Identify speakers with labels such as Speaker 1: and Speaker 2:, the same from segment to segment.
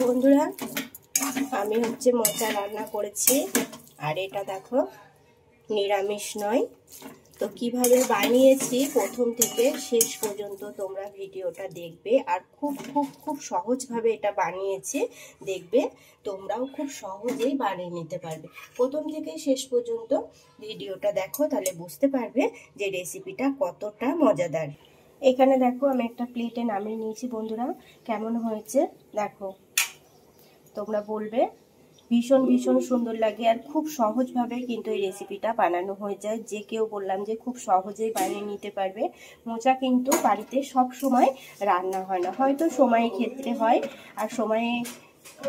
Speaker 1: বন্ধুরা, আমি মোচা রান্না করেছি, আর এটা দেখো নিরামিষ নয়। তো কিভাবে বানিয়েছি প্রথম থেকে শেষ পর্যন্ত তোমরা ভিডিওটা দেখবে, আর খুব খুব খুব সহজভাবে এটা বানিয়েছি, দেখবে তোমরাও খুব সহজেই বানিয়ে নিতে পারবে। প্রথম থেকে শেষ পর্যন্ত ভিডিওটা দেখো, তাহলে বুঝতে পারবে যে রেসিপিটা কতটা মজাদার। এখানে দেখো আমি একটা প্লেটে নামিয়ে নিয়েছি। বন্ধুরা, কেমন হয়েছে দেখো, তোমরা বলবে। ভীষণ ভীষণ সুন্দর লাগে, আর খুব সহজভাবে কিন্তু এই রেসিপিটা বানানো হয়ে যায়। যে কেউ বললাম যে খুব সহজেই বানিয়ে নিতে পারবে। মোচা কিন্তু বাড়িতে সব সময় রান্না হয় না, হয়তো সময়ের ক্ষেত্রে হয়, আর সময়ের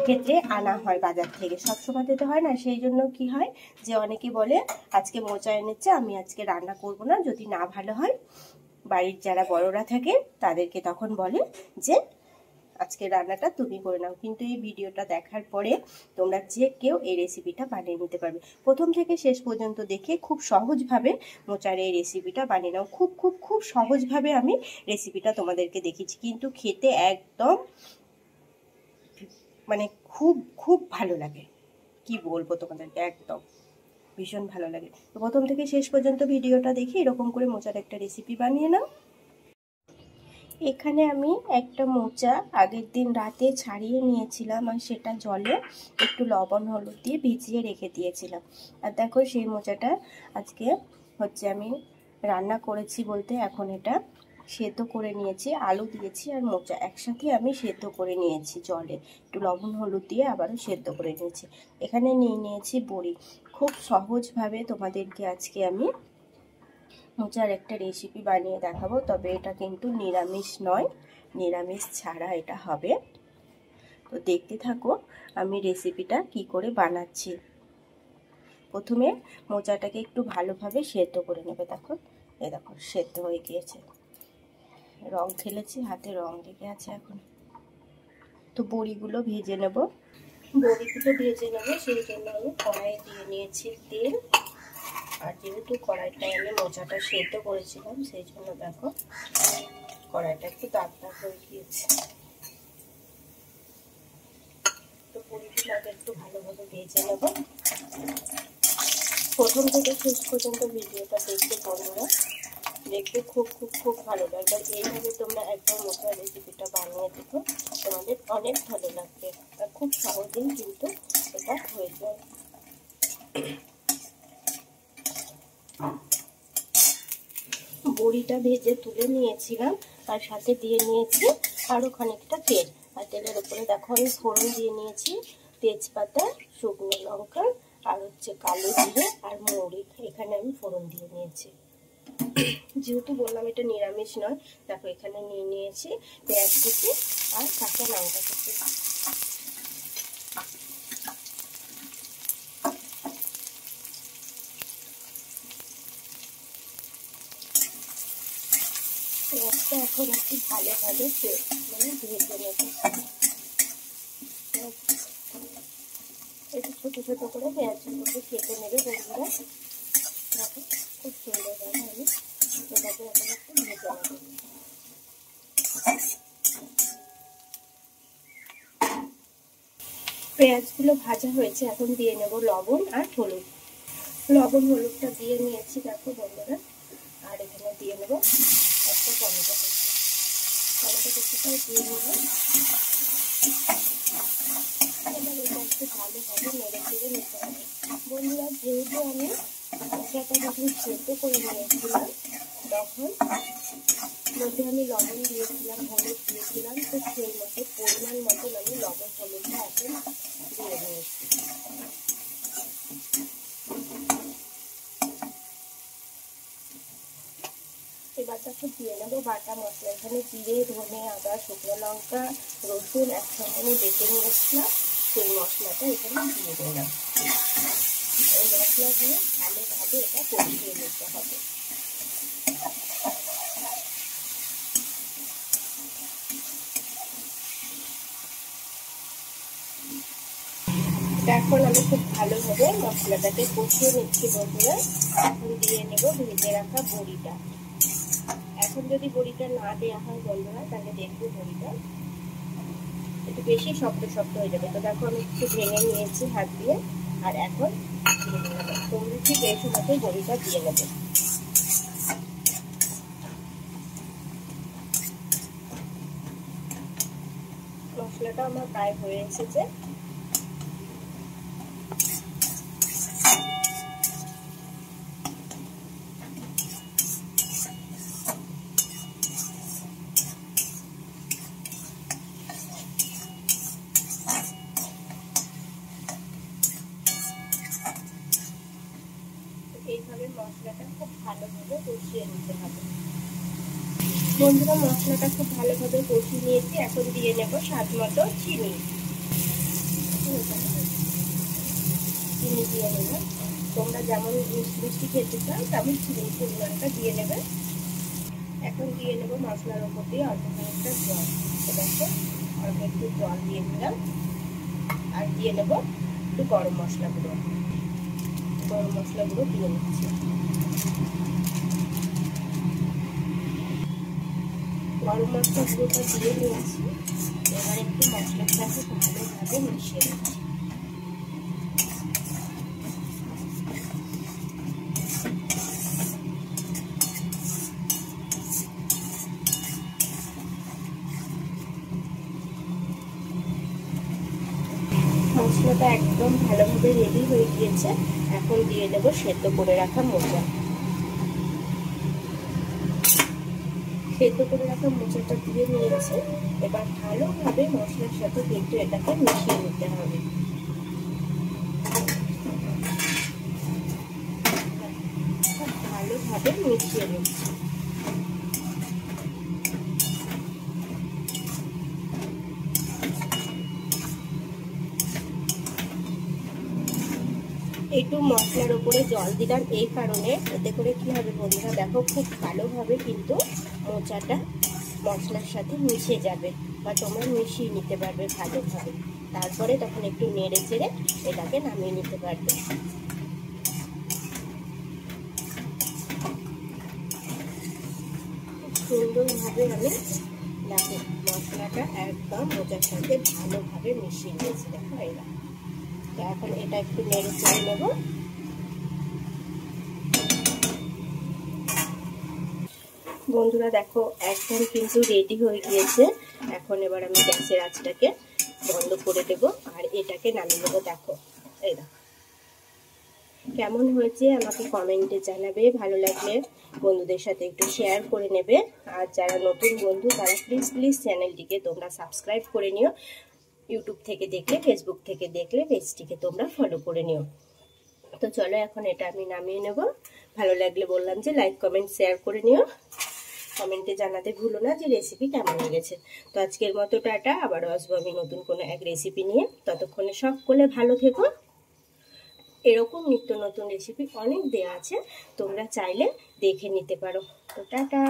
Speaker 1: ক্ষেত্রে আনা হয় বাজার থেকে, সব সময় দিতে হয় না। সেই জন্য কি হয় যে অনেকে বলে আজকে মোচা এনেছে, আমি আজকে রান্না করব না, যদি না ভালো হয়। বাড়ির যারা বড়রা থাকে তাদেরকে তখন বলে যে আজকে রান্নাটা তুমি করে নাও। কিন্তু এই ভিডিওটা দেখার পরে তোমরা যে কেউ এই রেসিপিটা বানিয়ে নিতে পারবে। প্রথম থেকে শেষ পর্যন্ত দেখে খুব সহজভাবে মোচার এই রেসিপিটা বানিয়ে নাও। খুব খুব খুব সহজভাবে আমি রেসিপিটা তোমাদেরকে দেখিয়েছি, কিন্তু খেতে একদম মানে খুব খুব ভালো লাগে। কি বলবো তোমাদেরকে, একদম ভীষণ ভালো লাগে। তো প্রথম থেকে শেষ পর্যন্ত ভিডিওটা দেখে এরকম করে মোচার একটা রেসিপি বানিয়ে নাও। এখানে আমি একটা মোচা আগের দিন রাতে ছাড়িয়ে নিয়েছিলাম, আর সেটা জলে একটু লবণ হলুদ দিয়ে ভিজিয়ে রেখে দিয়েছিলাম। আর দেখো সেই মোচাটা আজকে আমি রান্না করেছি বলতে, এখন এটা সেদ্ধ করে নিয়েছি। আলু দিয়েছি আর মোচা একসাথে আমি সেদ্ধ করে নিয়েছি, জলে একটু লবণ হলুদ দিয়ে আবারও সেদ্ধ করে নিয়েছি। এখানে নিয়েছি বড়ি। খুব সহজভাবে তোমাদেরকে আজকে আমি মোচার একটা রেসিপি বানিয়ে দেখাবো, তবে এটা কিন্তু নিরামিষ নয়, নিরামিষ ছাড়া এটা হবে। তো দেখতে থাকো আমি রেসিপিটা কি করে বানাচ্ছি। প্রথমে মোচাটাকে একটু ভালোভাবে সেদ্ধ করে নেবে। দেখো সেদ্ধ হয়ে গিয়েছে, রং খেলেছি, হাতে রং লেগে আছে এখন। তো বড়িগুলো ভেজে নেব। সেই জন্য আমি কড়াইয়ে দিয়ে নিয়েছি তেল। আর যেহেতু কড়াইটায় আমি মোচাটা সেদ্ধ করেছিলাম, সেই জন্য দেখো কড়াইটা একটু দাগ দাগ হয়ে গিয়েছে। তো বড়িগুলো আগে একটু ভালোভাবে ভেজে নেব। প্রথম থেকে শেষ পর্যন্ত ভিডিওটা দেখতে বন্ধুরা, দেখতে খুব খুব খুব ভালো লাগবে। এইভাবে তোমরা একবার মোচার রেসিপিটা বানিয়ে দেখো, তোমাদের অনেক ভালো লাগবে, আর খুব সহজেই কিন্তু এটা হয়ে যায়। বড়িটা ভেজে তুলে নিয়েছিলাম, আর সাথে দিয়ে নিয়েছি আরও খানিকটা তেল। আর তেলের উপরে দেখো আমি ফোড়ন দিয়ে নিয়েছি, তেজপাতা, শুকনো লঙ্কা, আর কালো জিরে আর মৌরি। এখানে আমি ফোড়ন দিয়ে নিয়েছি। যেহেতু বললাম এটা নিরামিষ নয়, দেখো এখানে নিয়েছি পেঁয়াজ কুচি আর কাঁচা লঙ্কা কুচি। পেঁয়াজটা এখন একটু ভালোভাবে ভেজে নেব। একটু ছোটো ছোটো করে পেঁয়াজগুলোকে কেটে নেবে বন্ধুরা। দেখো খুব সুন্দরভাবে আমি এটাকে এখন একটু ভেজে নেব। পেঁয়াজগুলো ভাজা হয়েছে, এখন দিয়ে নেব লবণ আর হলুদ। লবণ হলুদটা দিয়ে নিয়েছি দেখো বন্ধুরা। আর এখানে দিয়ে নেব একটা টমেটো কুচি। টমেটো কুচিটাও দিয়ে নেব। এবার এটা একটু ভালোভাবে নেড়ে চেড়ে নিতে হবে বন্ধুরা। যেহেতু আমি মোচাটা যখন সেদ্ধ করে নিয়েছিলাম, তখন মধ্যে আমি লবণ দিয়েছিলাম, হলুদ দিয়েছিলাম, তো সেই মতো পরিমাণ মতন আমি লবণ হলুদটা এখন দিয়ে নিয়েছি। এবার তাকে দিয়ে নেবো বাটা মশলা। এখানে জিরে, ধনে, আদা, শুকনো লঙ্কা, রসুন একসঙ্গে আমি বেটে নিয়েছিলাম, সেই মশলাটা এখানে দিয়ে দিলাম। এই মশলা দিয়ে ভালোভাবে এটা কষিয়ে নিতে হবে। এখন আমি খুব ভালোভাবে মশলাটাকে কষিয়ে নিচ্ছি বন্ধুরা। এখন দিয়ে নেব ভেজে রাখা বড়িটা। এখন যদি বড়িটা না দেওয়া হয় বন্ধুরা, তাহলে দেখবো বড়িটা একটু বেশি শক্ত শক্ত হয়ে যাবে। তো দেখো আমি একটু ভেঙে নিয়েছি হাত দিয়ে। আর এখন তোমরা ঠিক এই সময়তেই বড়িটা দিয়ে নেবে। মশলাটা আমার প্রায় হয়ে এসেছে। এইভাবে মশলাটা খুব ভালোভাবে কষিয়ে নিতে হবে। বন্ধুরা, মশলাটা খুব ভালোভাবে কষিয়ে নিয়েছি। এখন দিয়ে নেব স্বাদ মতো চিনি। চিনি দিয়ে নেব। তোমরা যেমন মিষ্টি খেতে চাও তেমন চিনির পরিমাণটা দিয়ে নেবে। এখন দিয়ে নেব মশলার উপর দিয়ে অল্প খানিকটা জল। দেখো অল্প একটু জল দিয়ে দিলাম। আর দিয়ে নেব একটু গরম মশলা গুঁড়ো। গরম মশলা গুঁড়ো দিয়ে নিচ্ছি। গরম মশলা গুঁড়োটা দিয়ে নিয়েছি। এবার একটু মশলার সাথে ভালোভাবে মিশিয়ে নিচ্ছি। মশলাটা একদম ভালোভাবে রেডি হয়ে গিয়েছে। এখন দিয়ে দেবো সেদ্ধ করে রাখা মোচা। সেদ্ধ করে রাখা মোচাটা দিয়ে নিয়েছি। এবার ভালোভাবে মশলার সাথে কিন্তু এটাকে মিশিয়ে নিতে হবে। ভালোভাবে মিশিয়ে নিচ্ছি। একটু মশলার উপরে জল দিলাম এই কারণে, এতে করে কি হবে বন্ধুরা, দেখো খুব ভালোভাবে কিন্তু মোচাটা মশলার সাথে মিশে যাবে বা তোমরা মিশিয়ে নিতে পারবে ভালোভাবে। তারপরে তখন একটু নেড়ে চেড়ে এটাকে নামিয়ে নিতে পারবে। সুন্দরভাবে আমি দেখো মশলাটা একদম মোচার সাথে ভালোভাবে মিশিয়ে নিয়েছি। দেখো এরা এখন এটা একটু নেড়ে চেড়ে নেব। বন্ধুরা দেখো একদম কিন্তু রেডি হয়ে গিয়েছে। এখন এবার আমি গ্যাসের আঁচটাকে বন্ধ করে দেব আর এটাকে নামিয়ে নেবো। দেখো এই দেখো কেমন হয়েছে আমাকে কমেন্টে জানাবে। ভালো লাগলে বন্ধুদের সাথে একটু শেয়ার করে নেবে। আর যারা নতুন বন্ধু তারা প্লিজ চ্যানেলটিকে তোমরা সাবস্ক্রাইব করে নিও। ইউটিউব থেকে দেখলে, ফেসবুক থেকে দেখলে পেজটিকে তোমরা ফলো করে নিও। তো চলো এখন এটা আমি নামিয়ে নেব। ভালো লাগলে বললাম যে লাইক কমেন্ট শেয়ার করে নিও। কমেন্টে জানাতে ভুলো না যে রেসিপি কেমন লেগেছে। তো আজকের মতো টাটা, আবারও আসবো আমি নতুন কোনো এক রেসিপি নিয়ে। ততক্ষণে সকলে ভালো থেকো। এরকম নিত্য নতুন রেসিপি অনেক দেয়া আছে, তোমরা চাইলে দেখে নিতে পারো। তো টাটা।